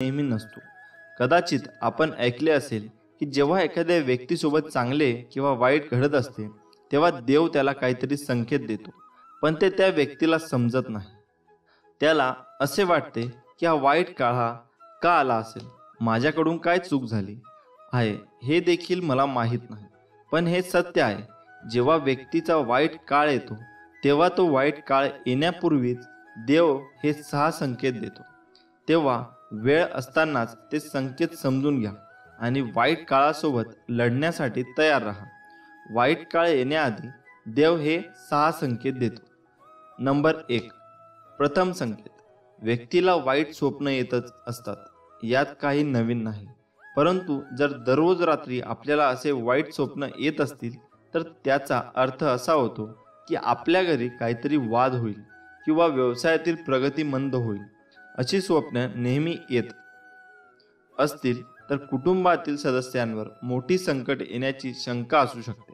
नेहमी नसतो. कदाचित आपण ऐकले असेल की जेव्हा एखाद्या व्यक्तीसोबत चांगले किंवा वाईट घडत असते तेव्हा देव त्याला काहीतरी संकेत देतो, पण ते त्या व्यक्तीला समजत नाही. त्याला असे वाटते की हा वाईट काळ का आला असेल, माझ्याकडून काय चूक झाली आहे हे देखील मला माहीत नाही. पण हे सत्य आहे, जेव्हा व्यक्तीचा वाईट काळ येतो तेव्हा तो वाईट काळ येण्यापूर्वीच देव हे 6 संकेत देतो. तेव्हा वेळ असतानाच ते संकेत समजून घ्या आणि वाईट काळासोबत लढण्यासाठी तयार राहा. वाईट काळ येण्याआधी देव हे 6 संकेत देतो. नंबर 1. प्रथम संकेत. व्यक्तीला वाईट स्वप्न येतच असतात, यात काही नवीन नाही. परंतु जर दररोज रात्री आपल्याला असे वाईट स्वप्न येत असतील तर त्याचा अर्थ असा होतो की आपल्या घरी काहीतरी वाद होईल किंवा व्यवसायातील प्रगती मंद होईल. अशी स्वप्न नेहमी येत असतील तर कुटुंबातील सदस्यांवर मोठी संकट येण्याची शंका असू शकते.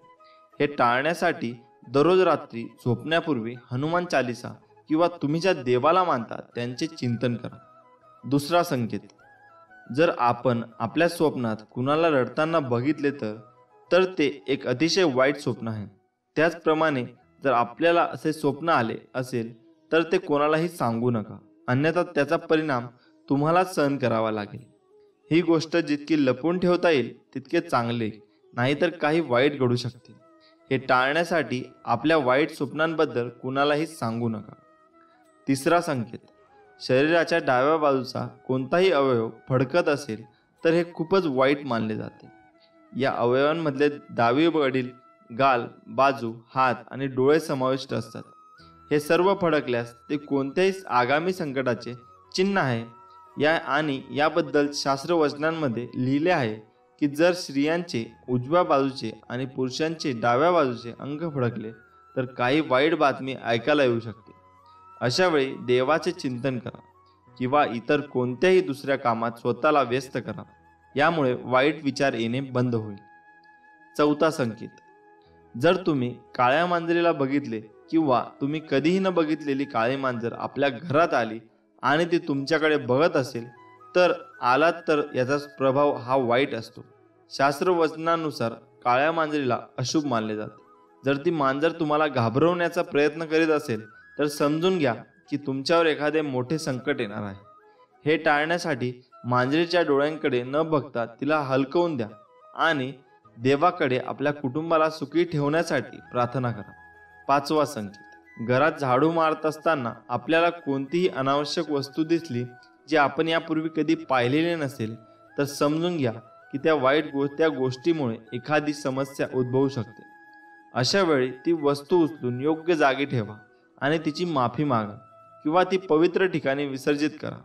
हे टाळण्यासाठी दररोज रात्री झोपण्यापूर्वी हनुमान चालीसा किंवा तुम्ही ज्या देवाला मानता त्यांचे चिंतन करा. दुसरा संकेत. जर आपण आपल्या स्वप्नात कुणाला रडताना बघितले तर ते एक अतिशय वाईट स्वप्न आहे. त्याचप्रमाणे जर आपल्याला असे स्वप्न आले असेल तर ते कोणालाही सांगू नका, अन्यथा त्याचा परिणाम तुम्हाला सहन करावा लागेल. ही गोष्ट जितकी लपवून ठेवता येईल तितके चांगले, नाहीतर काही वाईट घडू शकते. हे टाळण्यासाठी आपल्या वाईट स्वप्नांबद्दल कुणालाही सांगू नका. तिसरा संकेत. शरीराच्या डाव्या बाजूचा कोणताही अवयव फडकत असेल तर हे खूपच वाईट मानले जाते. या अवयवांमधले डावीकडील गाल, बाजू, हात आणि डोळे समाविष्ट असतात. हे सर्व फडकल्यास ते कोणत्याही आगामी संकटाचे चिन्ह आहे. याबद्दल शास्त्रवचनांमध्ये लिहिले आहे की जर स्त्रियांचे उजव्या बाजूचे आणि पुरुषांचे डाव्या बाजूचे अंग फडकले तर काही वाईट बातमी ऐकायला येऊ शकते. अशा वेळी देवाचे चिंतन करा किंवा इतर कोणत्याही दुसऱ्या कामात स्वतःला व्यस्त करा. यामुळे वाईट विचार येणे बंद होईल. चौथा संकेत. जर तुम्ही काळ्या मांजरीला बघितले किंवा तुम्ही कधीही न बघितलेली काळी मांजर आपल्या घरात आली आणि ती तुमच्याकडे बघत असेल तर याचा प्रभाव हा वाईट असतो. शास्त्रवचनानुसार काळ्या मांजरीला अशुभ मानले जाते. जर ती मांजर तुम्हाला घाबरवण्याचा प्रयत्न करीत असेल तर समजून घ्या की तुमच्यावर एखादे मोठे संकट येणार आहे. हे टाळण्यासाठी मांजरीच्या डोळ्यांकडे न बघता तिला हलकवून द्या आणि देवाकडे आपल्या कुटुंबाला सुखी ठेवण्यासाठी प्रार्थना करा. पाचवा संकेत. घरात झाडू मारत असताना आपल्याला कोणतीही अनावश्यक वस्तू दिसली जी आपण यापूर्वी कधी पाहिलेली नसेल तर समजून घ्या की त्या गोष्टीमुळे एखादी समस्या उद्भवू शकते. अशा वेळी ती वस्तू उचलून योग्य जागी ठेवा आणि तिची माफी मागा किंवा ती पवित्र ठिकाणी विसर्जित करा.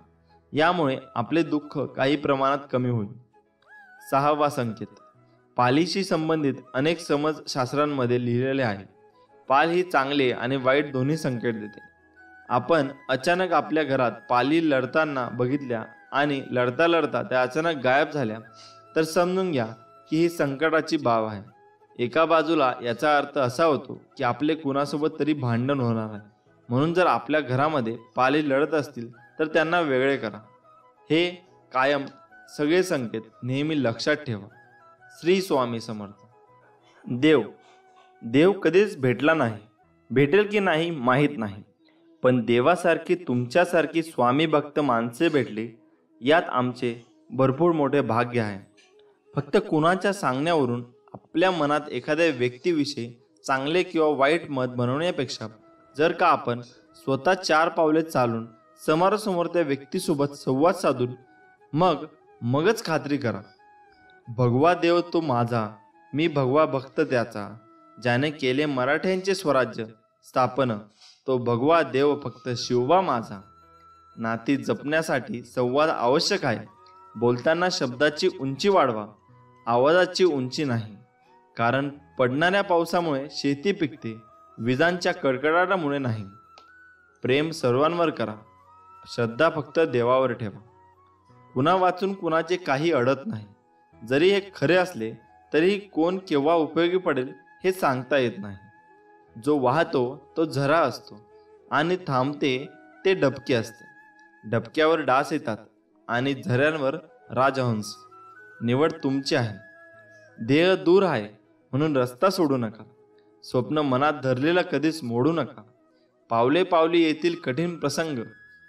यामुळे आपले दुःख काही प्रमाणात कमी होईल. सहावा संकेत. पालीशी संबंधित अनेक समज शास्त्रांमध्ये लिहिलेले आहे. पाल ही चांगले आणि वाईट दोन्ही संकेत देते. आपण अचानक आपल्या घरात पाली लढताना बघितल्या आणि लढता लढता त्या अचानक गायब झाल्या तर समजून घ्या की ही संकटाची बाब आहे. एका बाजूला याचा अर्थ असा होतो की आपले कुणासोबत तरी भांडण होणार आहे. म्हणून जर आपल्या घरामध्ये पाली लढत असतील तर त्यांना वेगळे करा. हे कायम सगळे संकेत नेहमी लक्षात ठेवा. श्री स्वामी समर्थ. देव कधीच भेटला नाही, भेटेल की नाही माहीत नाही, पण देवासारखी तुमच्यासारखी स्वामी भक्त माणसे भेटली यात आमचे भरपूर मोठे भाग्य आहे. फक्त कुणाच्या सांगण्यावरून आपल्या मनात एखाद्या व्यक्तीविषयी चांगले किंवा वाईट मत बनवण्यापेक्षा जर का आपण स्वतः 4 पावले चालून समोरासमोर त्या व्यक्तीसोबत संवाद साधून मगच खात्री करा. भगवा देव तो माझा, मी भगवा भक्त त्याचा, ज्याने केले मराठ्यांचे स्वराज्य स्थापन, तो भगवा देव फक्त शिवबा माझा. नाती जपण्यासाठी संवाद आवश्यक आहे. बोलताना शब्दाची उंची वाढवा, आवाजाची उंची नाही. कारण पडणाऱ्या पावसामुळे शेती पिकते, विजांच्या कडकडाटामुळे नाही. प्रेम सर्वांवर करा, श्रद्धा फक्त देवावर ठेवा. कुणा वाचून कुणाचे काही अडत नाही. जरी हे खरे असले तरी कोण केव्हा उपयोगी पडेल हे सांगता येत नाही. जो वाहतो तो झरा असतो आणि थांबते ते डबके असते. डबक्यावर डास येतात आणि झऱ्यांवर राजहंस. निवड तुमची आहे. ध्येय दूर आहे म्हणून रस्ता सोडू नका. स्वप्न मनात धरलेलं कधीच मोडू नका. पावले पावली येतील कठीण प्रसंग.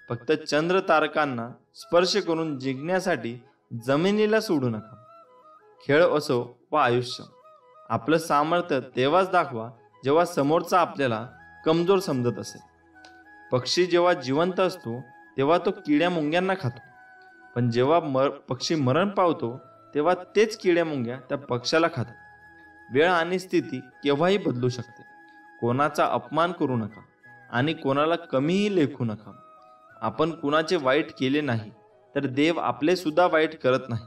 फक्त चंद्र तारकांना स्पर्श करून जिंकण्यासाठी जमिनीला सोडू नका. खेळ असो वा आयुष्य, आपलं सामर्थ्य तेव्हाच दाखवा जेव्हा समोरचा आपल्याला कमजोर समजत असेल. पक्षी जेव्हा जिवंत असतो तेव्हा तो किड्या मुंग्यांना खातो, पण जेव्हा पक्षी मरण पावतो तेव्हा तेच किड्या मुंग्या त्या पक्षाला खातात. वेळ आणि स्थिती केव्हाही बदलू शकते. कोणाचा अपमान करू नका आणि कोणाला कमीही लेखू नका. आपण कुणाचे वाईट केले नाही तर देव आपले सुद्धा वाईट करत नाही.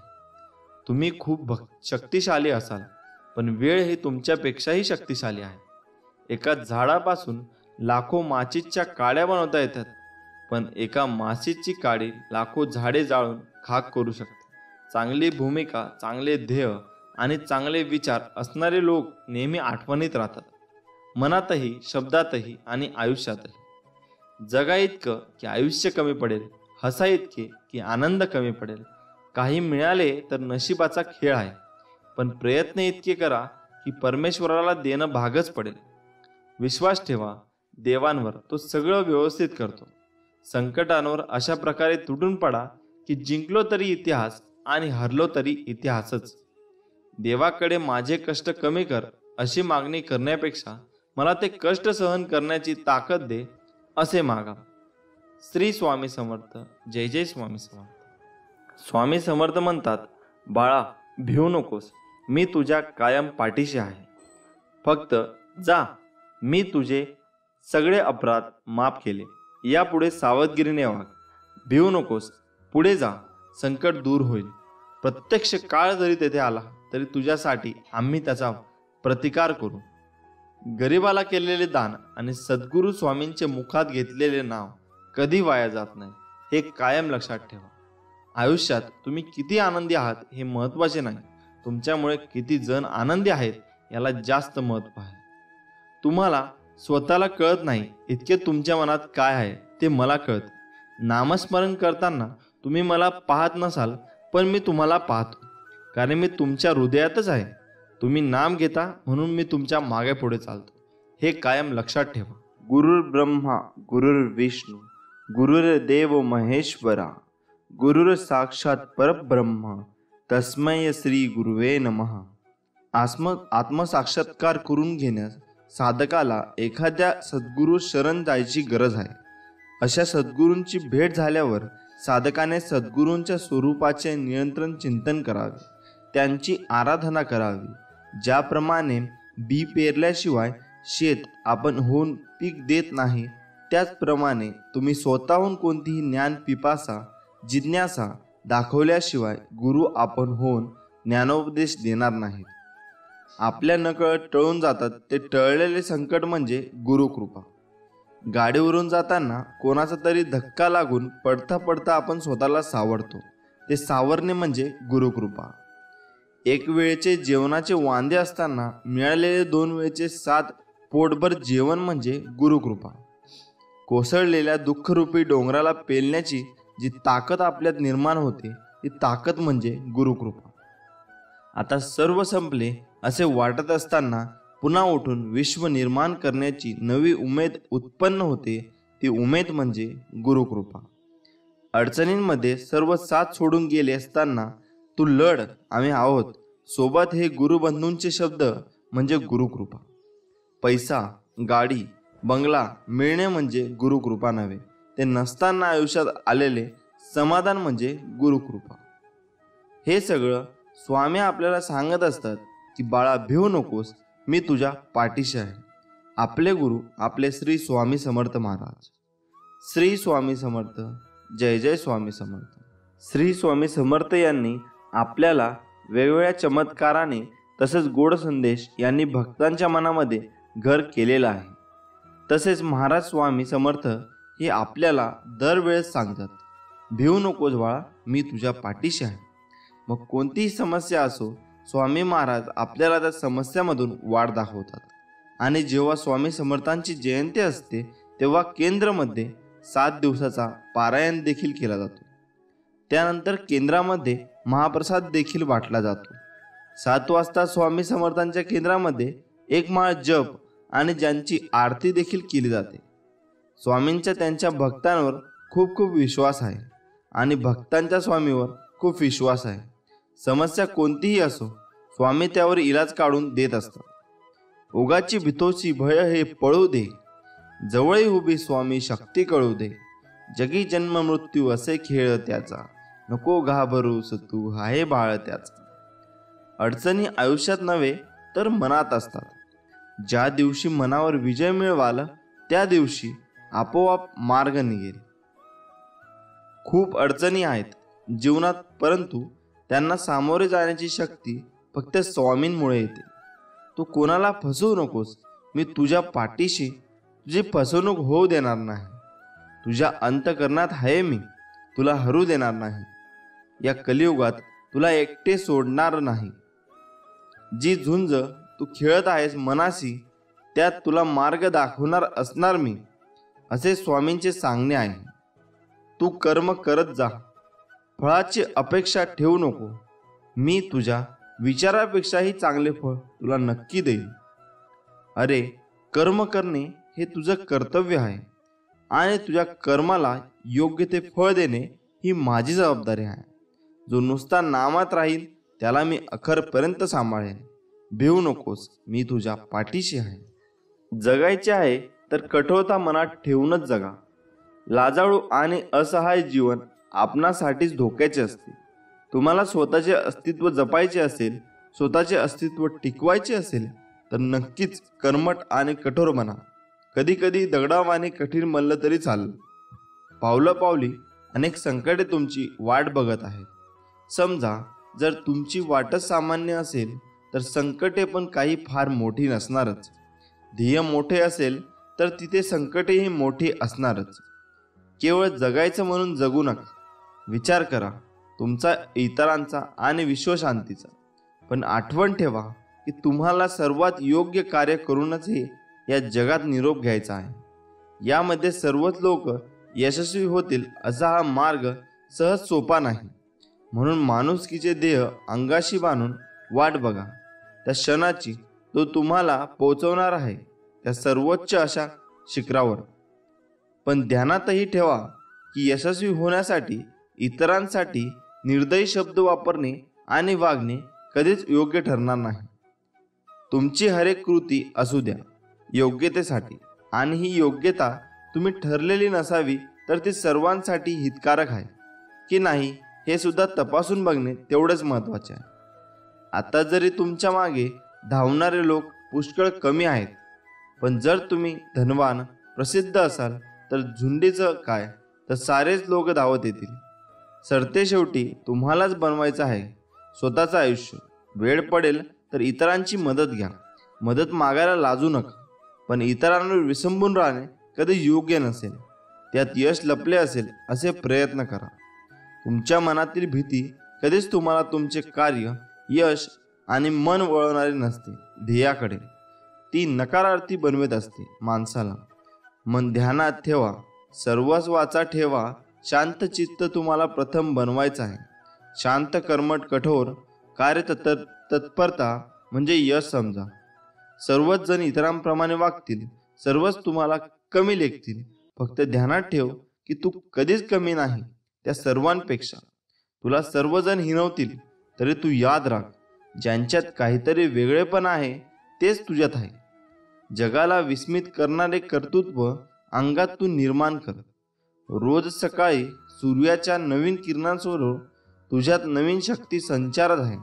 तुम्ही खूप शक्तिशाली असाल, पण वेळ ही तुमच्यापेक्षाही शक्तिशाली आहे. एका झाडापासून लाखो माचीच्या काड्या बनवता येतात, पण एका माचीची काडी लाखो झाडे जाळून खाक करू शकते. चांगली भूमिका, चांगले ध्येय आणि चांगले विचार असणारे लोक नेहमी आठवणीत राहतात, मनातही, शब्दातही आणि आयुष्यातही. जगा इतकं की आयुष्य कमी पडेल, हसा इतके की आनंद कमी पडेल. काही मिळाले तर नशिबाचा खेळ आहे, पण प्रयत्न इतके करा की परमेश्वराला देणं भागच पडेल. विश्वास ठेवा देवांवर, तो सगळं व्यवस्थित करतो. संकटांवर अशा प्रकारे तुटून पडा की जिंकलो तरी इतिहास आणि हरलो तरी इतिहासच. देवाकडे माझे कष्ट कमी कर अशी मागणी करण्यापेक्षा मला ते कष्ट सहन करण्याची ताकद दे असे मागा. श्री स्वामी समर्थ. जय जय स्वामी समर्थ. स्वामी समर्थ म्हणतात, बाळा भिवू नकोस, मी तुझ्या कायम पाठीशी आहे. फक्त जा, मी तुझे सगळे अपराध माफ केले. यापुढे सावधगिरीने वाग. भिवू नकोस, पुढे जा, संकट दूर होईल. प्रत्यक्ष काळ जरी तेथे आला तरी तुझ्यासाठी आम्ही त्याचा प्रतिकार करू. गरिबाला केलेले दान आणि सद्गुरू स्वामींचे मुखात घेतलेले नाव कधी वाया जात नाही, हे कायम लक्षात ठेवा. आयुष्यात तुम्ही किती आनंदी आहात हे महत्त्वाचे नाही, तुमच्यामुळे किती जण आनंदी आहेत याला जास्त महत्त्व आहे. तुम्हाला स्वतःला कळत नाही इतके तुमच्या मनात काय आहे ते मला कळते. नामस्मरण करताना तुम्ही मला पाहत नसाल, पण मी तुम्हाला पाहतो, कारण मी तुमच्या हृदयातच आहे. तुम्ही नाम घेता म्हणून मी तुमच्या मागे पुढे चालतो, हे कायम लक्षात ठेवा. गुरुर् ब्रह्मा गुरुर्विष्णू गुरुर्देव महेश्वरा गुरुर साक्षात परब्रह्म तस्मै श्री गुरुवे नमः. आत्मसाक्षात्कार करून घेण्यास साधकाला एखाद्या सद्गुरू शरण जायची गरज आहे. अशा सद्गुरूंची भेट झाल्यावर साधकाने सद्गुरूंच्या स्वरूपाचे नियंत्रण चिंतन करावे, त्यांची आराधना करावी. ज्याप्रमाणे बी पेरल्याशिवाय शेत आपण होऊन पीक देत नाही, त्याचप्रमाणे तुम्ही स्वतःहून कोणतीही ज्ञान पिपासा जिज्ञासा दाखवल्याशिवाय गुरु आपण होऊन ज्ञानोपदेश देणार नाहीत. आपल्या नकळत टळून जातात ते टळलेले संकट म्हणजे गुरुकृपा. गाडीवरून जाताना कोणाचा तरी धक्का लागून पडता पडता आपण स्वतःला सावरतो, ते सावरणे म्हणजे गुरुकृपा. एक वेळेचे जेवणाचे वांदे असताना मिळालेले 2 वेळेचे 7 पोटभर जेवण म्हणजे गुरुकृपा. कोसळलेल्या दुःखरूपी डोंगराला पेलण्याची जी ताकद आपल्यात निर्माण होते ती ताकद म्हणजे गुरुकृपा. आता सर्व संपले असे वाटत असताना पुन्हा उठून विश्व निर्माण करण्याची नवी उमेद उत्पन्न होते, ती उमेद म्हणजे गुरुकृपा. अडचणींमध्ये सर्व साथ सोडून गेले असताना तू लढ, आम्ही आहोत सोबत, हे गुरुबंधूंचे शब्द म्हणजे गुरुकृपा. पैसा, गाडी, बंगला मिळणे म्हणजे गुरुकृपा नव्हे, ते नसताना आयुष्यात आलेले समाधान म्हणजे गुरुकृपा. हे सगळं स्वामी आपल्याला सांगत असतात की बाळा भिवू नकोस, मी तुझ्या पाठीशी आहे. आपले गुरु आपले श्री स्वामी समर्थ महाराज. श्री स्वामी समर्थ. जय जय स्वामी समर्थ. श्री स्वामी समर्थ यांनी आपल्याला वेगवेगळ्या चमत्काराने तसेच गोड संदेश यांनी भक्तांच्या मनामध्ये घर केलेलं आहे. तसेच महाराज स्वामी समर्थ हे आपल्याला दरवेळेस सांगतात, भिवू नकोस बाळा, मी तुझ्या पाठीशी आहे. मग कोणतीही समस्या असो, स्वामी महाराज आपल्याला त्या समस्यामधून वाट दाखवतात. आणि जेव्हा स्वामी समर्थांची जयंती असते तेव्हा केंद्रमध्ये 7 दिवसाचा पारायण देखील केला जातो. त्यानंतर केंद्रामध्ये महाप्रसाद देखील वाटला जातो. 7 वाजता स्वामी समर्थांच्या केंद्रामध्ये एक माळ जप आणि ज्यांची आरती देखील केली जाते. स्वामींचा त्यांच्या भक्तांवर खूप खूप विश्वास आहे आणि भक्तांच्या स्वामीवर खूप विश्वास आहे. समस्या कोणतीही असो, स्वामी त्यावर इलाज काढून देत असतात. ओगाची भीतोची भय हे पळू दे, जवळी उभी स्वामी शक्ती कळू दे. जगी जन्म मृत्यू असे खेळ त्याचा, नको घाबरूस तू आहे बाळ त्याचा. अडचणी आयुष्यात नव्हे तर मनात असतात. ज्या दिवशी मनावर विजय मिळवाल त्या दिवशी आपोआप मार्ग निघेल. खूप अडचणी आहेत जीवनात, परंतु त्यांना सामोरे जाण्याची शक्ती फक्त स्वामींमुळे येते. तू कोणाला फसवू नकोस. मी तुझ्या पाठीशी, तुझी फसवणूक होऊ देणार नाही. तुझ्या अंतकरणात आहे मी, तुला हरू देणार नाही. या कलियुगात तुला एकटे सोडणार नाही. जी झुंज तू खेळत आहेस मनाशी, त्यात तुला मार्ग दाखवणार असणार मी, असे स्वामींचे सांगणे आहे. तू कर्म करत जा, फळाची अपेक्षा ठेवू नको. मी तुझ्या विचारापेक्षाही चांगले फळ तुला नक्की देईल. अरे, कर्म करणे हे तुझं कर्तव्य आहे आणि तुझ्या कर्माला योग्य ते फळ देणे ही माझी जबाबदारी आहे. जो नुसता नामात राहील त्याला मी अखेरपर्यंत सांभाळेन. भिवू नकोस, मी तुझ्या पाठीशी आहे. जगायचे आहे तर कठोरता मनात ठेवूनच जगा. लाजाळू आणि असहाय जीवन आपणासाठीच धोक्याचे असते. तुम्हाला स्वतःचे अस्तित्व जपायचे असेल, स्वतःचे अस्तित्व टिकवायचे असेल तर नक्कीच कर्मठ आणि कठोर बना. कधी कधी दगडावाने कठीण म्हणलं तरी चालेल. पावलं पावली अनेक संकटे तुमची वाट बघत आहेत. समजा जर तुमची वाटच सामान्य असेल तर संकटे पण काही फार मोठी नसणारच. ध्येय मोठे असेल तर तिथे संकटेही मोठी असणारच. केवळ जगायचं म्हणून जगू नका. विचार करा तुमचा, इतरांचा आणि विश्वशांतीचा. पण आठवण ठेवा की तुम्हाला सर्वात योग्य कार्य करूनच हे या जगात निरोप घ्यायचा आहे. यामध्ये सर्वच लोक यशस्वी होतील असा हा मार्ग सहज सोपा नाही. म्हणून माणुसकीचे देह अंगाशी बांधून वाट बघा त्या क्षणाची, तो तुम्हाला पोहोचवणार आहे त्या सर्वोच्च अशा शिखरावर. पण ध्यानातही ठेवा की यशस्वी होण्यासाठी इतरांसाठी निर्दयी शब्द वापरणे आणि वागणे कधीच योग्य ठरणार नाही. तुमची हरेक कृती असू द्या योग्यतेसाठी, आणि ही योग्यता तुम्ही ठरलेली नसावी तर ती सर्वांसाठी हितकारक आहे की नाही हे सुद्धा तपासून बघणे तेवढेच महत्त्वाचे आहे. आता जरी तुमच्या मागे धावणारे लोक पुष्कळ कमी आहेत, पण जर तुम्ही धनवान प्रसिद्ध असाल तर झुंडीचं काय, तर सारेच लोक धावत येतील. सरते शेवटी तुम्हालाच बनवायचं आहे स्वतःचं आयुष्य. वेळ पडेल तर इतरांची मदत घ्या. मदत मागायला लाजू नका. पण इतरांवर विसंबून राहणे कधी योग्य नसेल. त्यात यश लपले असेल असे प्रयत्न करा. तुमच्या मनातील भीती कधीच तुम्हाला तुमचे कार्य, यश आणि मन वळवणारे नसते ध्येयाकडे. ती नकारार्थी बनवत असते माणसाला. मन ध्यानात ठेवा, सर्वस्वाचा ठेवा. शांत चित्त तुम्हाला प्रथम बनवायचं आहे. शांत, कर्मठ, कठोर कार्य तत्परता म्हणजे यश समजा. सर्वच जण इतरांप्रमाणे वागतील, सर्वच तुम्हाला कमी लेखतील. फक्त ध्यानात ठेव की तू कधीच कमी नाही त्या सर्वांपेक्षा. तुला सर्वजण हिणवतील तरी तू याद राख, ज्यांच्यात काहीतरी वेगळेपण आहे तेच तुझ्यात आहे. जगाला विस्मित करणारे कर्तृत्व अंगात तू निर्माण कर. रोज सकाळी सूर्याच्या नवीन किरणांसोबत तुझ्यात नवीन शक्ती संचारत आहे.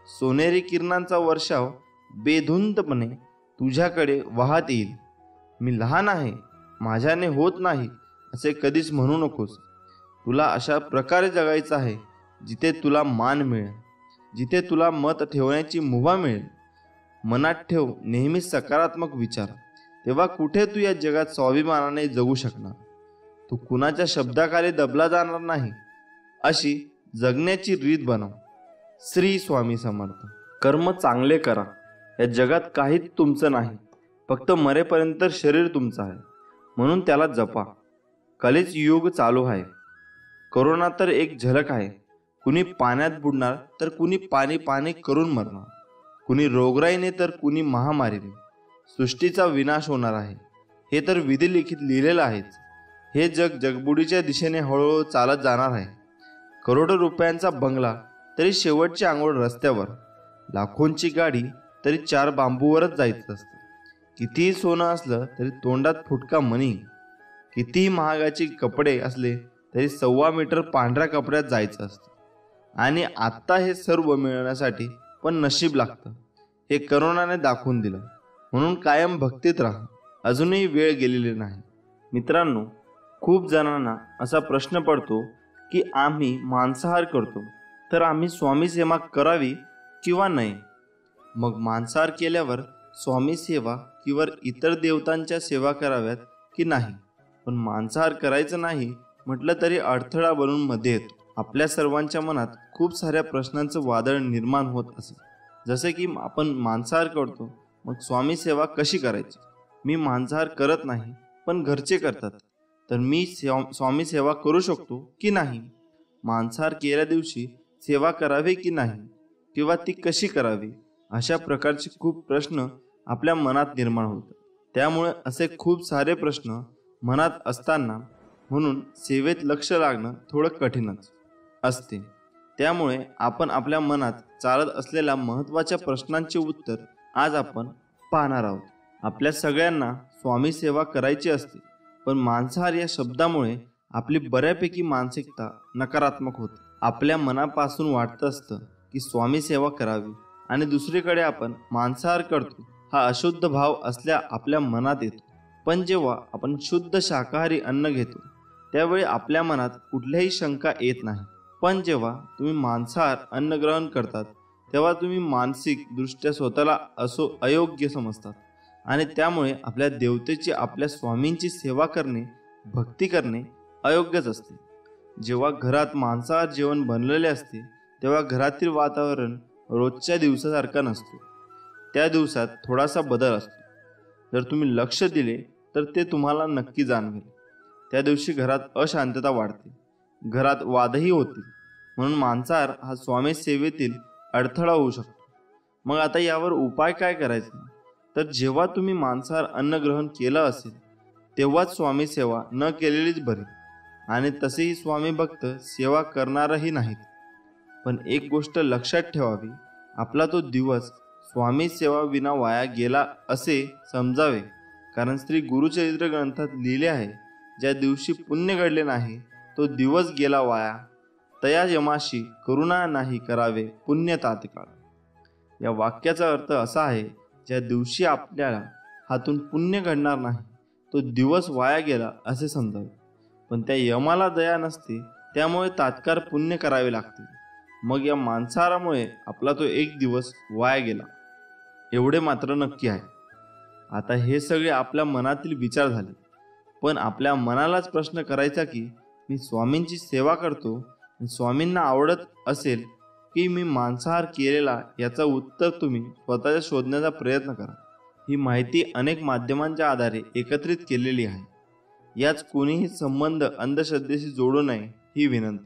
सोनेरी किरणांचा वर्षाव बेधुंदपणे तुझ्याकडे वाहत येईल. मी लहान आहे, माझ्याने होत नाही असे कधीच म्हणू नकोस. तुला अशा प्रकारे जगायचं आहे जिथे तुला मान मिळेल, जिथे तुला मत ठेवण्याची मुभा मिळेल. मनात ठेव नेहमी सकारात्मक विचार. तेव्हा कुठे तू या जगात स्वाभिमानाने जगू शकणार. तू कुणाच्या शब्दाखाली दबला जाणार नाही. अशी जगण्याची रीत बनव. श्री स्वामी समर्थ. कर्म चांगले करा. या जगात काहीच तुमचं नाही, फक्त मरेपर्यंत शरीर तुमचं आहे, म्हणून त्याला जपा. कलेच युग चालू आहे. कोरोना तर एक झलक आहे. कुणी पाण्यात बुडणार तर कुणी पाणी पाणी करून मरणार, कुणी रोगराईने तर कुणी महामारीने. सृष्टीचा विनाश होणार आहे हे तर विधिलिखित लिहिलेलं आहेच. हे जग जगबुडीच्या दिशेने हळूहळू चालत जाणार आहे. करोडो रुपयांचा बंगला तरी शेवटची आंघोळ रस्त्यावर, लाखोंची गाडी तरी 4 बांबूवरच जायचं असतं. कितीही सोनं असलं तरी तोंडात फुटका मणी, कितीही महागाचे कपडे असले तरी 1.25 मीटर पांढऱ्या कपड्यात जायचं असतं. आणि आत्ता हे सर्व मिळवण्यासाठी पण नशीब लागतं, हे करोनाने दाखवून दिलं. म्हणून कायम भक्तीत राहा, अजूनही वेळ गेलेली नाही. मित्रांनो, खूप जणांना असा प्रश्न पडतो की आम्ही मांसाहार करतो तर आम्ही स्वामी सेवा करावी किंवा नाही. मग मांसाहार केल्यावर स्वामी सेवा किंवा इतर देवतांच्या सेवा कराव्यात की नाही. पण मांसाहार करायचं नाही म्हटलं तरी अडथळा बनून मध्ये येतो. आपल्या सर्वांच्या मनात खूप साऱ्या प्रश्नांचं वादळ निर्माण होत असे. जसे की आपण मांसाहार करतो, मग स्वामी सेवा कशी करायची? मी मांसाहार करत नाही पण घरचे करतात, तर मी स्वामी सेवा करू शकतो की नाही? मांसाहार केल्या दिवशी सेवा करावी की नाही, किंवा ती कशी करावी? अशा प्रकारचे खूप प्रश्न आपल्या मनात निर्माण होतात. त्यामुळे असे खूप सारे प्रश्न मनात असताना म्हणून सेवेत लक्ष लागणं थोडं कठीणच असते. त्यामुळे आपण आपल्या मनात चालत असलेल्या महत्त्वाच्या प्रश्नांचे उत्तर आज आपण पाहणार आहोत. आपल्या सगळ्यांना स्वामी सेवा करायची असते, पण मांसाहार या शब्दामुळे आपली बऱ्यापैकी मानसिकता नकारात्मक होते. आपल्या मनापासून वाटतं असतं की स्वामी सेवा करावी, आणि दुसरीकडे आपण मांसाहार करतो हा अशुद्ध भाव असल्या आपल्या मनात येतो. पण जेव्हा आपण शुद्ध शाकाहारी अन्न घेतो त्यावेळी आपल्या मनात कुठल्याही शंका येत नाही. पण जेव्हा तुम्ही मांसाहार अन्न ग्रहण करतात तेव्हा तुम्ही मानसिक दृष्ट्या स्वतःला अयोग्य समजतात, आणि त्यामुळे आपल्या देवतेची, आपल्या स्वामींची सेवा करणे, भक्ती करणे अयोग्यच असते. जेव्हा घरात मांसाहार जेवण बनलेले असते तेव्हा घरातील वातावरण रोजच्या दिवसासारखा नसतो. त्या दिवसात थोडासा बदल असतो. जर तुम्ही लक्ष दिले तर ते तुम्हाला नक्की जाणवेल. त्या दिवशी घरात अशांतता वाढते, घरात वादही होतील. म्हणून मांसाहार हा स्वामी सेवेतील अडथळा होऊ शकतो. मग आता यावर उपाय काय करायचा? तर जेव्हा तुम्ही मांसाहार अन्न ग्रहण केलं असेल तेव्हाच स्वामी सेवा न केलेलीच बरी. आणि तसेही स्वामी भक्त सेवा करणारही नाहीत. पण एक गोष्ट लक्षात ठेवावी, आपला तो दिवस स्वामी सेवा विना वाया गेला असे समजावे. कारण श्री गुरुचरित्र ग्रंथात लिहिले आहे, ज्या दिवशी पुण्य घडले नाही तो दिवस गेला वाया. तया यमाशी करुणा नाही करावे पुण्य तात्काळ. या वाक्याचा अर्थ असा आहे, ज्या दिवशी आपल्याला हातून पुण्य घडणार नाही तो दिवस वाया गेला असे समजावे. पण त्या यमाला दया नसते, त्यामुळे तात्काळ पुण्य करावे लागते. मग या मांसाहारामुळे आपला तो एक दिवस वाया गेला एवढे मात्र नक्की आहे. आता हे सगळे आपल्या मनातील विचार झाले. पण आपल्या मनालाच प्रश्न करायचा की मी स्वामींची सेवा करतो आणि स्वामींना आवडत असेल की मी मांसाहार केलेला, याचं उत्तर तुम्ही स्वतःच्या शोधण्याचा प्रयत्न करा. ही माहिती अनेक माध्यमांच्या आधारे एकत्रित केलेली आहे. याच कोणीही संबंध अंधश्रद्धेशी जोडू नये ही विनंती.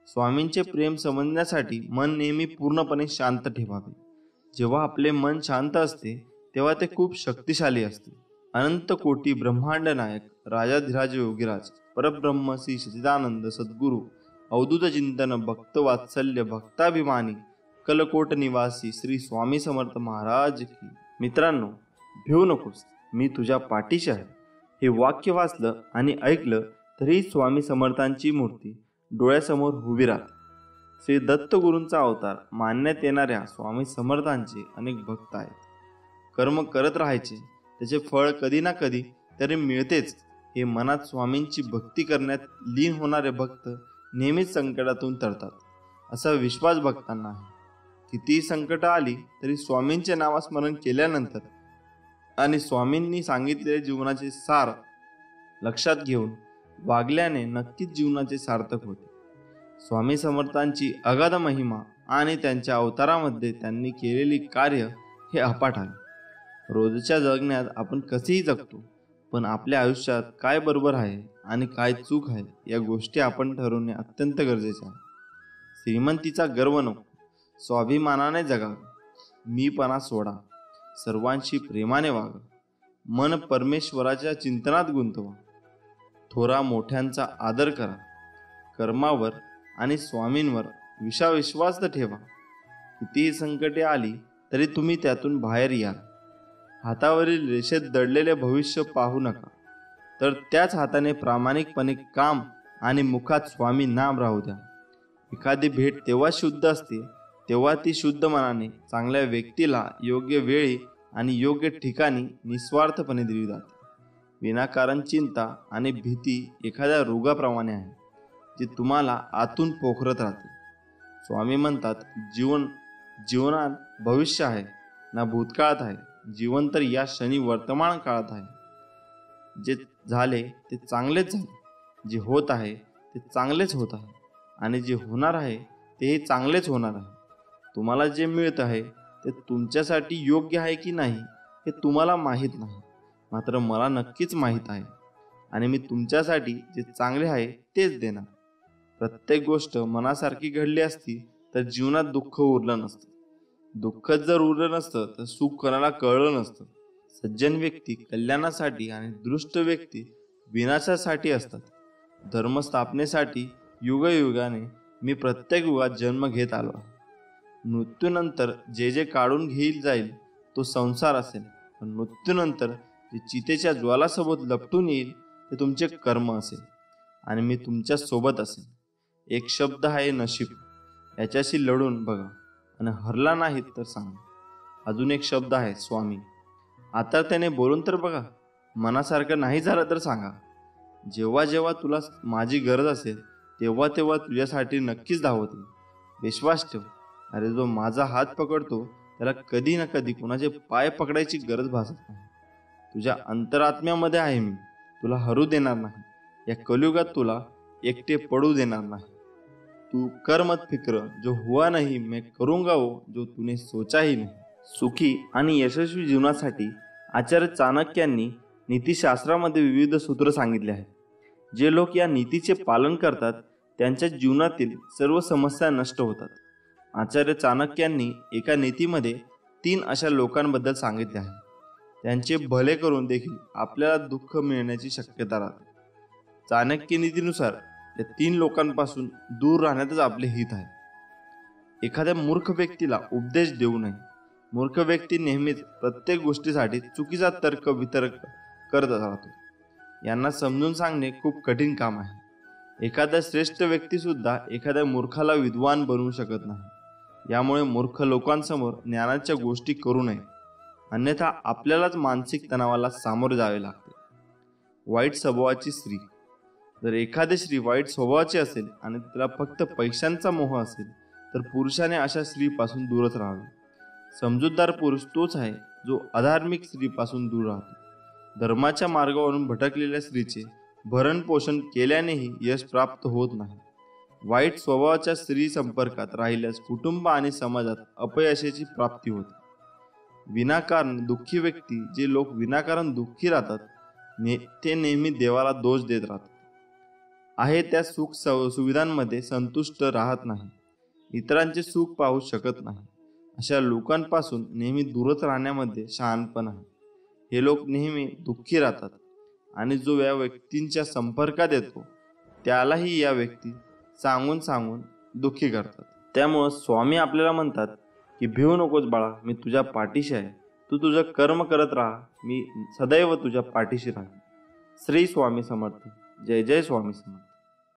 स्वामींचे प्रेम समजण्यासाठी मन नेहमी पूर्णपणे शांत ठेवावे. जेव्हा आपले मन शांत असते तेव्हा ते खूप शक्तिशाली असते. अनंत कोटी ब्रह्मांड नायक राजाधिराज योगीराज परब्रह्म श्री सच्चिदानंद सद्गुरु अवधूत चिंतन भक्त वात्सल्य भक्ताभिमानी कलकोट निवासी श्री स्वामी समर्थ महाराज की. मित्रांनो, भिवू नकोस, मी तुझ्या पाठीशी आहे. हे वाक्य वाचलं आणि ऐकलं तरी स्वामी समर्थांची मूर्ती डोळ्यासमोर उभी राहते. श्री दत्तगुरूंचा अवतार मानण्यात येणाऱ्या स्वामी समर्थांचे अनेक भक्त आहेत. कर्म करत राहायचे, त्याचे फळ कधी ना कधी तरी मिळतेच. हे मनात स्वामींची भक्ती करण्यात लीन होणारे भक्त नेहमीच संकटातून तरतात, असा विश्वास भक्तांना आहे. कितीही संकट आली तरी स्वामींचे नामस्मरण केल्यानंतर आणि स्वामींनी सांगितलेले जीवनाचे सार लक्षात घेऊन वागल्याने नक्कीच जीवनाचे सार्थक होते. स्वामी समर्थांची अगाध महिमा आणि त्यांच्या अवतारामध्ये त्यांनी केलेली कार्य हे अफाट आहे. रोजच्या जगण्यात आपण कसेही जगतो, पण आपल्या आयुष्यात काय बरोबर आहे आणि काय चूक आहे या गोष्टी आपण ठरवणे अत्यंत गरजेचे आहे. श्रीमंतीचा गर्व नको, स्वाभिमानाने जगावे, मीपणा सोडा, सर्वांशी प्रेमाने वागा, मन परमेश्वराच्या चिंतनात गुंतवा, थोरा मोठ्यांचा आदर करा, कर्मावर आणि स्वामींवर विश्वास ठेवा. कितीही संकटे आली तरी तुम्ही त्यातून बाहेर याल. हातावरील रेषेत दडलेले भविष्य पाहू नका, तर त्याच हाताने प्रामाणिकपणे काम आणि मुखात स्वामी नाम राहू द्या. एखादी भेट तेव्हा शुद्ध असते तेव्हा ती शुद्ध मनाने चांगल्या व्यक्तीला योग्य वेळी आणि योग्य ठिकाणी निस्वार्थपणे दिली जाते. विनाकारण चिंता आणि भीती एखाद्या रोगाप्रमाणे आहे, जी तुम्हाला आतून पोखरत राहते. स्वामी म्हणतात, जीवनात भविष्य आहे ना भूतकाळात आहे, जीवन तर या क्षणी वर्तमान काळात आहे. जे झाले ते चांगलेच झाले, जे होत आहे ते चांगलेच होत आहे, आणि जे होणार आहे तेही चांगलेच होणार आहे. तुम्हाला जे मिळत आहे ते तुमच्यासाठी योग्य आहे की नाही हे तुम्हाला माहीत नाही, मात्र मला नक्कीच माहीत आहे, आणि मी तुमच्यासाठी जे चांगले आहे तेच देणार. प्रत्येक गोष्ट मनासारखी घडली असती तर जीवनात दुःख उरलं नसतं. दुःखच जर उरलं नसतं तर सुख कोणाला कळलं नसतं. सज्जन व्यक्ती कल्याणासाठी आणि दृष्ट व्यक्ती विनाशासाठी असतात. धर्मस्थापनेसाठी युगयुगाने मी प्रत्येक युगात जन्म घेत आलो आहे. मृत्यूनंतर जे जे काढून घेईल जाईल तो संसार असेल, पण मृत्यूनंतर जे चितेच्या ज्वालासोबत लपटून येईल ते तुमचे कर्म असेल, आणि मी तुमच्या सोबत असेल. एक शब्द आहे नशीब, याच्याशी लढून बघा आणि हरला नाहीत तर सांगा. अजून एक शब्द आहे स्वामी, आता त्याने बोलून तर बघा. मनासारखं नाही झालं तर सांगा. जेव्हा जेव्हा तुला माझी गरज असेल तेव्हा तेव्हा तुझ्यासाठी नक्कीच धावते. विश्वास ठेव, अरे जो माझा हात पकडतो त्याला कधी ना कधी कोणाचे पाय पकडायची गरज भासत नाही. तुझ्या अंतरात्म्यामध्ये आहे मी, तुला हरू देणार नाही. या कलियुगात तुला एकटे पडू देणार नाही. तू कर मत फिक्र, जो हुआ नहीं मैं करूंगा वो जो तूने सोचा ही नहीं. सुखी आणि यशस्वी जीवनासाठी आचार्य चाणक्यांनी नीतिशास्त्रामध्ये विविध सूत्र सांगितले आहेत. जे लोक या नीतीचे पालन करतात त्यांच्या जीवनातील सर्व समस्या नष्ट होतात. आचार्य चाणक्यांनी एका नीतीमध्ये 3 अशा लोकांबद्दल सांगितले आहे. त्यांचे भले करून देखील आपल्याला दुःख मिळण्याची शक्यता राहते. चाणक्य नीतीनुसार या 3 लोकांपासून दूर राहण्यातच आपले हित आहे. एखाद्या मूर्ख व्यक्तीला उपदेश देऊ नये. मूर्ख व्यक्ती नेहमीच प्रत्येक गोष्टीसाठी चुकीचा तर्क वितर्क करत राहतो. यांना समजून सांगणे खूप कठीण काम आहे. एखादा श्रेष्ठ व्यक्ती सुद्धा एखाद्या मूर्खाला विद्वान बनवू शकत नाही. यामुळे मूर्ख लोकांसमोर ज्ञानाच्या गोष्टी करू नये, अन्यथा आपल्यालाच मानसिक तणावाला सामोरे जावे लागते. वाईट स्वभावाची स्त्री. जर एखादी स्त्री वाईट स्वभावाची असेल आणि तिला फक्त पैशांचा मोह असेल तर पुरुषाने अशा स्त्रीपासून दूरच राहावे. समजूतदार पुरुष तोच आहे जो अधार्मिक स्त्रीपासून दूर राहतो. धर्माच्या मार्गावरून भटकलेल्या स्त्रीचे भरण पोषण केल्यानेही यश प्राप्त होत नाही. वाईट स्वभावाच्या स्त्री संपर्कात राहिल्यास कुटुंब आणि समाजात अपयशाची प्राप्ती होते. विनाकारण दुःखी व्यक्ती, जे लोक विनाकारण दुःखी राहतात ते नेहमी देवाला दोष देत राहतात. आहे त्या सुख सुविधांमध्ये संतुष्ट राहत नाही, इतरांचे सुख पाहू शकत नाही. अशा लोकांपासून नेहमी दूरच राहण्यामध्ये शहाणपण आहे. हे लोक नेहमी दुःखी राहतात आणि जो या व्यक्तींच्या संपर्कात येतो त्यालाही या व्यक्ती सांगून दुःखी करतात. त्यामुळं स्वामी आपल्याला म्हणतात की भिवू नकोस बाळा, मी तुझ्या पाठीशी आहे. तू तुझं कर्म करत राहा, मी सदैव तुझ्या पाठीशी राहीन. श्री स्वामी समर्थ. जय जय स्वामी समर्थ.